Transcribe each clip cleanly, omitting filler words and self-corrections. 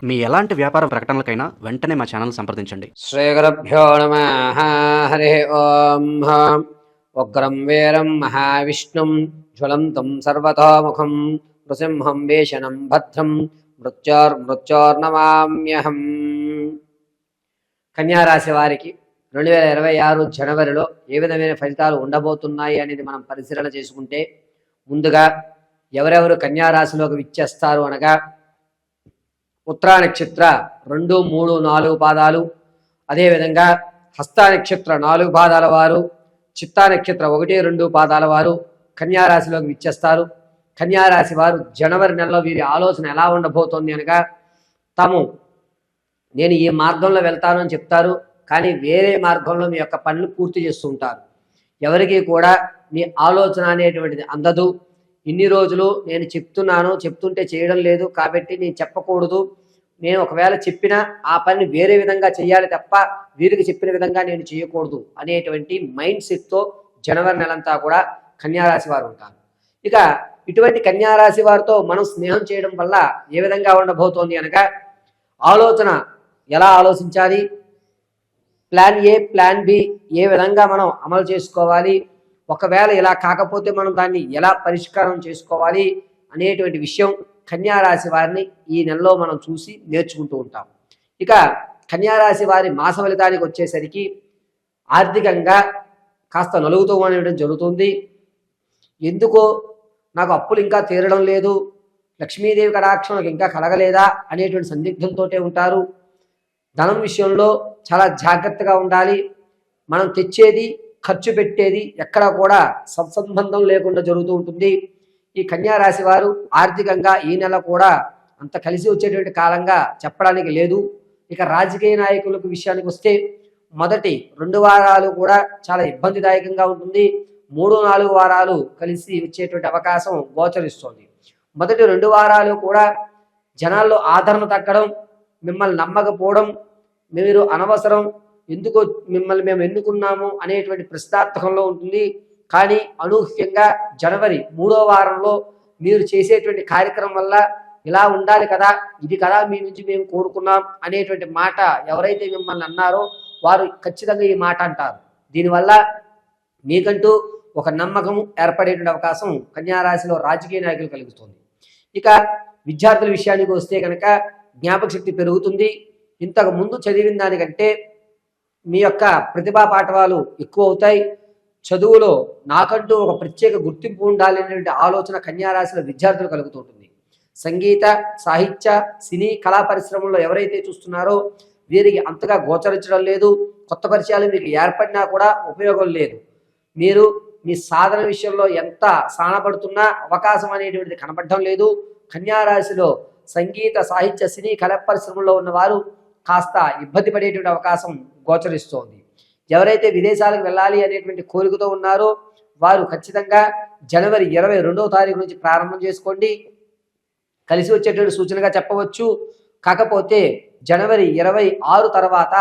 మీ ఎలాంటి వ్యాపార ప్రకటనలకైనా వెంటనే మా ఛానల్ సంప్రదించండి. శ్రీగురుభ్యో నమః. హరి ఓం. ఉగ్రం వీరం మహావిష్ణుం జ్వలంతం సర్వతోముఖం నృసింహం వేషణం భద్రం మృత్యోర్నమామ్యహం. కన్యారాశి వారికి 2026 జనవరిలో ఏ విధమైన ఫలితాలు ఉండబోతున్నాయి అనేది మనం పరిశీలన చేసుకుంటే, ముందుగా ఎవరెవరు కన్యారాశిలోకి విచ్చేస్తారు అనగా, ఉత్తరా నక్షత్ర 2, 3, 4 పాదాలు, అదేవిధంగా హస్త నక్షత్ర 4 పాదాల వారు, చిత్తా నక్షత్ర 1, 2 పాదాల వారు కన్యారాశిలోకి విచ్చేస్తారు. కన్యారాశి వారు జనవరి నెలలో వీరి ఆలోచన ఎలా ఉండబోతోంది అనగా, నేను ఈ మార్గంలో వెళ్తాను అని చెప్తారు, కానీ వేరే మార్గంలో మీ యొక్క పనులు పూర్తి చేస్తూ ఉంటారు. ఎవరికి కూడా మీ ఆలోచన అనేటువంటిది అందదు. ఇన్ని రోజులు నేను చెప్తుంటే చేయడం లేదు కాబట్టి నేను చెప్పకూడదు, నేను ఒకవేళ చెప్పినా ఆ పనిని వేరే విధంగా చేయాలి తప్ప వీరికి చెప్పిన విధంగా నేను చేయకూడదు అనేటువంటి మైండ్ సెట్తో జనవరి నెలంతా కూడా కన్యారాశి వారు ఉంటారు. ఇక ఇటువంటి కన్యారాశి వారితో మనం స్నేహం చేయడం వల్ల ఏ విధంగా ఉండబోతోంది అనగా, ఆలోచన ఎలా ఆలోచించాలి, ప్లాన్ ఏ ప్లాన్ బి ఏ విధంగా మనం అమలు చేసుకోవాలి, ఒకవేళ ఇలా కాకపోతే మనం దాన్ని ఎలా పరిష్కారం చేసుకోవాలి అనేటువంటి విషయం కన్యారాశి వారిని ఈ నెలలో మనం చూసి నేర్చుకుంటూ ఉంటాం. ఇక కన్యారాశి వారి మాస ఫలితానికి వచ్చేసరికి ఆర్థికంగా కాస్త నలుగుతూ ఉండడం జరుగుతుంది. ఎందుకో నాకు అప్పులు ఇంకా తీరడం లేదు, లక్ష్మీదేవి కటాక్షం నాకు ఇంకా కలగలేదా అనేటువంటి సందిగ్ధంతో ఉంటారు. ధనం విషయంలో చాలా జాగ్రత్తగా ఉండాలి. మనం తెచ్చేది ఖర్చు పెట్టేది ఎక్కడ కూడా సత్సంబంధం లేకుండా జరుగుతూ ఉంటుంది. ఈ కన్యారాశి వారు ఆర్థికంగా ఈ నెల కూడా అంత కలిసి వచ్చేటువంటి కాలంగా చెప్పడానికి లేదు. ఇక రాజకీయ నాయకులకు విషయానికి వస్తే, మొదటి 2 వారాలు కూడా చాలా ఇబ్బందిదాయకంగా ఉంటుంది. 3, 4 వారాలు కలిసి వచ్చేటువంటి అవకాశం గోచరిస్తుంది. మొదటి 2 వారాలు కూడా జనాల్లో ఆదరణ తగ్గడం, మిమ్మల్ని నమ్మకపోవడం, మీరు అనవసరం, ఎందుకో మిమ్మల్ని మేము ఎన్నుకున్నాము అనేటువంటి ప్రశ్నార్థకంలో ఉంటుంది. కానీ అనూహ్యంగా జనవరి 3వ వారంలో మీరు చేసేటువంటి కార్యక్రమం వల్ల ఇలా ఉండాలి కదా, ఇది కదా మీ నుంచి మేము కోరుకున్నాం అనేటువంటి మాట ఎవరైతే మిమ్మల్ని అన్నారో వారు ఖచ్చితంగా ఈ మాట అంటారు. దీనివల్ల మీకంటూ ఒక నమ్మకం ఏర్పడేటువంటి అవకాశం కన్యారాశిలో రాజకీయ నాయకులు కలుగుతుంది. ఇక విద్యార్థుల విషయానికి వస్తే కనుక జ్ఞాపక శక్తి పెరుగుతుంది. ఇంతకు ముందు చదివిన దానికంటే మీ యొక్క ప్రతిభా పాఠవాలు ఎక్కువ అవుతాయి. చదువులో నాకంటూ ఒక ప్రత్యేక గుర్తింపు ఉండాలి అనేటువంటి ఆలోచన కన్యారాశిలో విద్యార్థులు కలుగుతుంటుంది. సంగీత, సాహిత్య, సినీ, కళా పరిశ్రమల్లో ఎవరైతే చూస్తున్నారో వీరికి అంతగా గోచరించడం లేదు. కొత్త పరిచయాలు మీకు ఏర్పడినా కూడా ఉపయోగం లేదు. మీరు మీ సాధన విషయంలో ఎంత సానపడుతున్నా అవకాశం అనేటువంటిది కనపడడం లేదు. కన్యారాశిలో సంగీత, సాహిత్య, సినీ, కళా పరిశ్రమల్లో ఉన్నవారు కాస్త ఇబ్బంది పడేటువంటి అవకాశం గోచరిస్తోంది. ఎవరైతే విదేశాలకు వెళ్ళాలి అనేటువంటి కోరికతో ఉన్నారో వారు ఖచ్చితంగా జనవరి 22వ తారీఖు నుంచి ప్రారంభం చేసుకోండి. కలిసి వచ్చేటువంటి సూచనగా చెప్పవచ్చు. కాకపోతే జనవరి 26 తర్వాత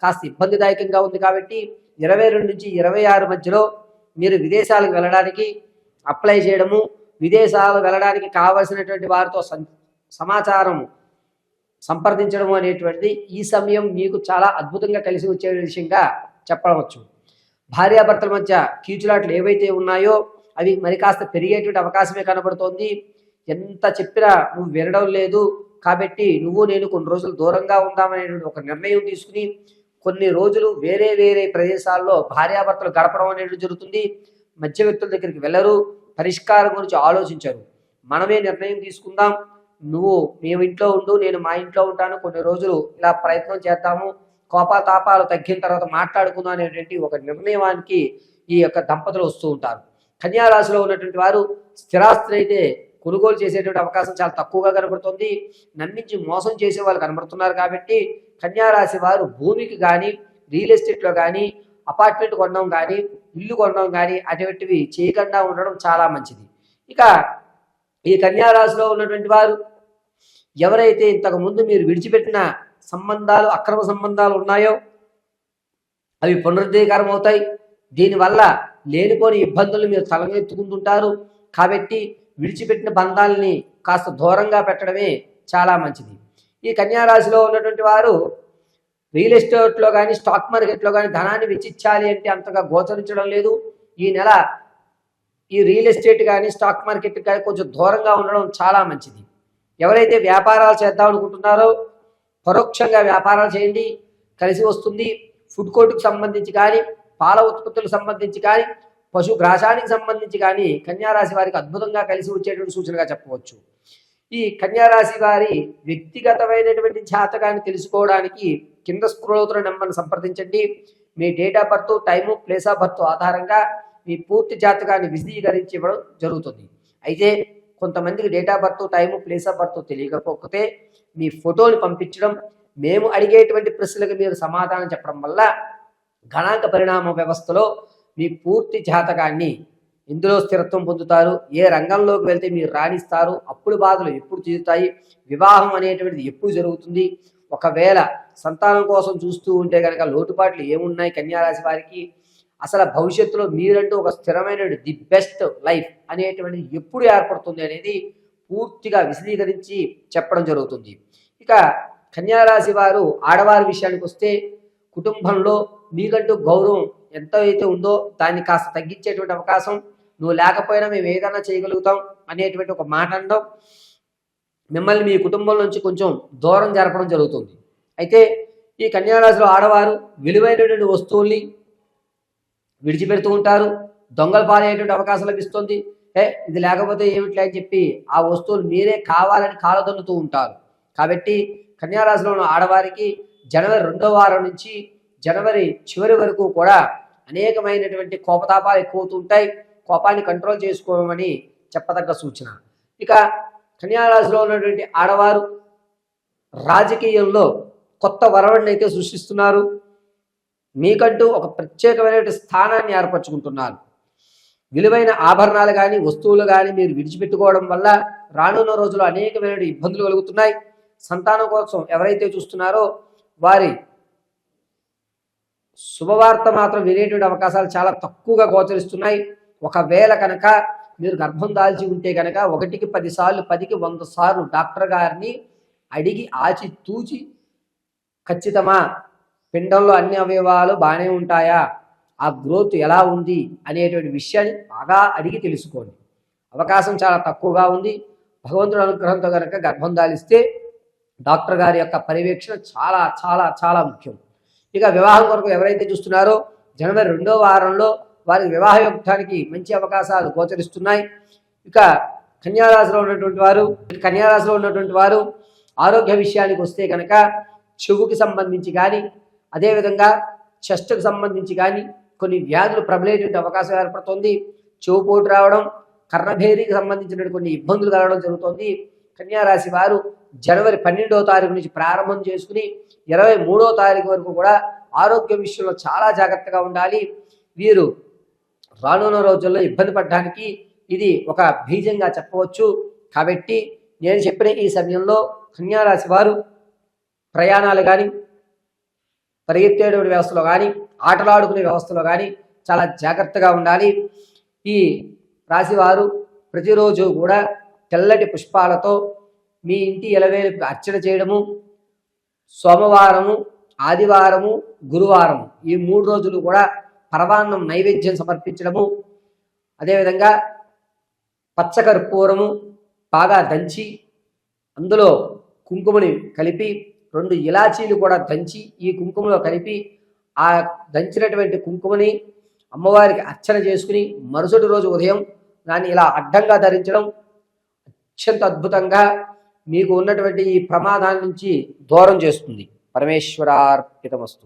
కాస్త ఇబ్బందిదాయకంగా ఉంది కాబట్టి 22 నుంచి 26 మధ్యలో మీరు విదేశాలకు వెళ్ళడానికి అప్లై చేయడము, విదేశాలు వెళ్ళడానికి కావలసినటువంటి వారితో సమాచారం సంప్రదించడం అనేటువంటిది ఈ సమయం మీకు చాలా అద్భుతంగా కలిసి వచ్చే విషయంగా చెప్పవచ్చు. భార్యాభర్తల మధ్య కీచులాట్లు ఏవైతే ఉన్నాయో అవి మరి కాస్త పెరిగేటువంటి అవకాశమే కనబడుతోంది. ఎంత చెప్పినా నువ్వు వినడం లేదు కాబట్టి నేను కొన్ని రోజులు దూరంగా ఉందామనేటువంటి ఒక నిర్ణయం తీసుకుని కొన్ని రోజులు వేరే వేరే ప్రదేశాల్లో భార్యాభర్తలు గడపడం అనేది జరుగుతుంది. మధ్య వ్యక్తుల దగ్గరికి వెళ్ళరు, పరిష్కారం గురించి ఆలోచించరు. మనమే నిర్ణయం తీసుకుందాం, నువ్వు మేము ఇంట్లో ఉండు, నేను మా ఇంట్లో ఉంటాను, కొన్ని రోజులు ఇలా ప్రయత్నం చేద్దాము, కోపాతాపాలు తగ్గిన తర్వాత మాట్లాడుకుందాం అనేటువంటి ఒక నిర్ణయానికి ఈ యొక్క దంపతులు వస్తూ ఉంటారు. కన్యారాశిలో ఉన్నటువంటి వారు స్థిరాస్తిని అయితే కొనుగోలు చేసేటువంటి అవకాశం చాలా తక్కువగా కనబడుతుంది. నమ్మించి మోసం చేసే వాళ్ళు కనబడుతున్నారు కాబట్టి కన్యారాశి వారు భూమికి కానీ, రియల్ ఎస్టేట్లో కానీ, అపార్ట్మెంట్ కొనడం కానీ, ఇల్లు కొనడం కానీ అటువంటివి చేయకుండా ఉండడం చాలా మంచిది. ఇక ఈ కన్యారాశిలో ఉన్నటువంటి వారు ఎవరైతే ఇంతకు ముందు మీరు విడిచిపెట్టిన సంబంధాలు, అక్రమ సంబంధాలు ఉన్నాయో అవి పునరుద్ధీకరం అవుతాయి. దీనివల్ల లేనిపోని ఇబ్బందులు మీరు తలెత్తుకుంటుంటారు. కాబట్టి విడిచిపెట్టిన బంధాలని కాస్త దూరంగా పెట్టడమే చాలా మంచిది. ఈ కన్యా రాశిలో ఉన్నటువంటి వారు రియల్ ఎస్టేట్లో కానీ స్టాక్ మార్కెట్లో కానీ ధనాన్ని వెచ్చించాలి అంటే అంతగా గోచరించడం లేదు. ఈ నెల ఈ రియల్ ఎస్టేట్ కానీ స్టాక్ మార్కెట్ కానీ కొంచెం దూరంగా ఉండడం చాలా మంచిది. ఎవరైతే వ్యాపారాలు చేద్దాం అనుకుంటున్నారో పరోక్షంగా వ్యాపారాలు చేయండి, కలిసి వస్తుంది. ఫుడ్ కోర్టుకు సంబంధించి కానీ, పాల ఉత్పత్తులకు సంబంధించి కానీ, పశు గ్రాసానికి సంబంధించి కానీ కన్యారాశి వారికి అద్భుతంగా కలిసి వచ్చేటువంటి సూచనగా చెప్పవచ్చు. ఈ కన్యారాశి వారి వ్యక్తిగతమైనటువంటి జాతకాన్ని తెలుసుకోవడానికి కింద స్క్రోల్ అవుతున్న నెంబర్ని సంప్రదించండి. మీ date of birth, time, place of birth ఆధారంగా మీ పూర్తి జాతకాన్ని విశదీకరించి ఇవ్వడం జరుగుతుంది. అయితే కొంతమందికి date of birth, time, place of birth తెలియకపోతే మీ ఫోటోని పంపించడం, మేము అడిగేటువంటి ప్రశ్నలకు మీరు సమాధానం చెప్పడం వల్ల గణాంక పరిణామ వ్యవస్థలో మీ పూర్తి జాతకాన్ని ఇందులో స్థిరత్వం పొందుతారు. ఏ రంగంలోకి వెళ్తే మీరు రాణిస్తారు, అప్పుడు బాధలు ఎప్పుడు తీరుతాయి, వివాహం అనేటువంటిది ఎప్పుడు జరుగుతుంది, ఒకవేళ సంతానం కోసం చూస్తూ ఉంటే కనుక లోటుపాట్లు ఏమున్నాయి కన్యారాశి వారికి, అసలు భవిష్యత్తులో మీరంటూ ఒక స్థిరమైన ది బెస్ట్ లైఫ్ అనేటువంటిది ఎప్పుడు ఏర్పడుతుంది అనేది పూర్తిగా విశదీకరించి చెప్పడం జరుగుతుంది. ఇక కన్యారాశి వారు ఆడవారి విషయానికి వస్తే కుటుంబంలో మీకంటూ గౌరవం ఎంత అయితే ఉందో దాన్ని కాస్త తగ్గించేటువంటి అవకాశం, నువ్వు లేకపోయినా మేము ఏదైనా చేయగలుగుతాం అనేటువంటి ఒక మాట అనడం, మిమ్మల్ని మీ కుటుంబం నుంచి కొంచెం దూరం జరపడం జరుగుతుంది. అయితే ఈ కన్యారాశిలో ఆడవారు విలువైనటువంటి వస్తువుల్ని విడిచిపెడుతూ ఉంటారు, దొంగల పాలయ్యేటువంటి అవకాశం లభిస్తుంది. ఇది లేకపోతే ఏమిట్లే అని చెప్పి ఆ వస్తువులు మీరే కావాలని కాలదన్నుతూ ఉంటారు. కాబట్టి కన్యారాశిలో ఉన్న ఆడవారికి జనవరి 2వ వారం నుంచి జనవరి చివరి వరకు కూడా అనేకమైనటువంటి కోపతాపాలు ఎక్కువవుతూ ఉంటాయి. కోపాన్ని కంట్రోల్ చేసుకోమని చెప్పదగ్గ సూచన. ఇక కన్యారాశిలో ఉన్నటువంటి ఆడవారు రాజకీయంలో కొత్త వరవడిని అయితే సృష్టిస్తున్నారు. మీకంటూ ఒక ప్రత్యేకమైనటువంటి స్థానాన్ని ఏర్పరచుకుంటున్నారు. విలువైన ఆభరణాలు కానీ వస్తువులు కానీ మీరు విడిచిపెట్టుకోవడం వల్ల రానున్న రోజుల్లో అనేకమైన ఇబ్బందులు కలుగుతున్నాయి. సంతానం కోసం ఎవరైతే చూస్తున్నారో వారి శుభవార్త మాత్రం వినేటువంటి అవకాశాలు చాలా తక్కువగా గోచరిస్తున్నాయి. ఒకవేళ కనుక మీరు గర్భం దాల్చి ఉంటే కనుక 1కి 10 సార్లు 10కి 100 సార్లు డాక్టర్ గారిని అడిగి ఆచి తూచి ఖచ్చితమా, పిండంలో అన్ని అవయవాలు బాగానే ఉంటాయా, ఆ గ్రోత్ ఎలా ఉంది అనేటువంటి విషయాన్ని బాగా అడిగి తెలుసుకోండి. అవకాశం చాలా తక్కువగా ఉంది. భగవంతుడి అనుగ్రహంతో కనుక గర్భం దాలిస్తే డాక్టర్ గారి యొక్క పర్యవేక్షణ చాలా చాలా చాలా ముఖ్యం. ఇక వివాహం కొరకు ఎవరైతే చూస్తున్నారో జనవరి 2వ వారంలో వారికి వివాహ యోగానికి మంచి అవకాశాలు గోచరిస్తున్నాయి. ఇక కన్యారాశిలో ఉన్నటువంటి వారు ఆరోగ్య విషయానికి వస్తే కనుక చెవుకి సంబంధించి కానీ, అదేవిధంగా చెస్ట్కి సంబంధించి కానీ కొన్ని వ్యాధులు ప్రబలేటువంటి అవకాశం ఏర్పడుతుంది. చెవుపోటు రావడం, కర్ణభేరికి సంబంధించినటువంటి కొన్ని ఇబ్బందులు కలగడం జరుగుతుంది. కన్యారాశి వారు జనవరి 12వ తారీఖు నుంచి ప్రారంభం చేసుకుని 23వ తారీఖు వరకు కూడా ఆరోగ్య విషయంలో చాలా జాగ్రత్తగా ఉండాలి. వీరు రానున్న రోజుల్లో ఇబ్బంది పడడానికి ఇది ఒక బీజంగా చెప్పవచ్చు. కాబట్టి నేను చెప్పిన ఈ సమయంలో కన్యారాశి వారు ప్రయాణాలు కానీ, పరిగెత్తేటువంటి వ్యవస్థలో కానీ, ఆటలాడుకునే వ్యవస్థలో కానీ చాలా జాగ్రత్తగా ఉండాలి. ఈ రాశివారు ప్రతిరోజు కూడా తెల్లటి పుష్పాలతో మీ ఇంటి ఎలవేలుపు అర్చన చేయడము, సోమవారము, ఆదివారము, గురువారము ఈ 3 రోజులు కూడా పరమాన్నం నైవేద్యం సమర్పించడము, అదేవిధంగా పచ్చకర్పూరము బాగా దంచి అందులో కుంకుమని కలిపి 2 ఇలాచీలు కూడా దంచి ఈ కుంకుమలో కలిపి ఆ దంచినటువంటి కుంకుమని అమ్మవారికి అర్చన చేసుకుని మరుసటి రోజు ఉదయం దాన్ని ఇలా అడ్డంగా ధరించడం అత్యంత అద్భుతంగా మీకు ఉన్నటువంటి ఈ ప్రమాదాల నుంచి దూరం చేస్తుంది. పరమేశ్వరార్పితమస్తు.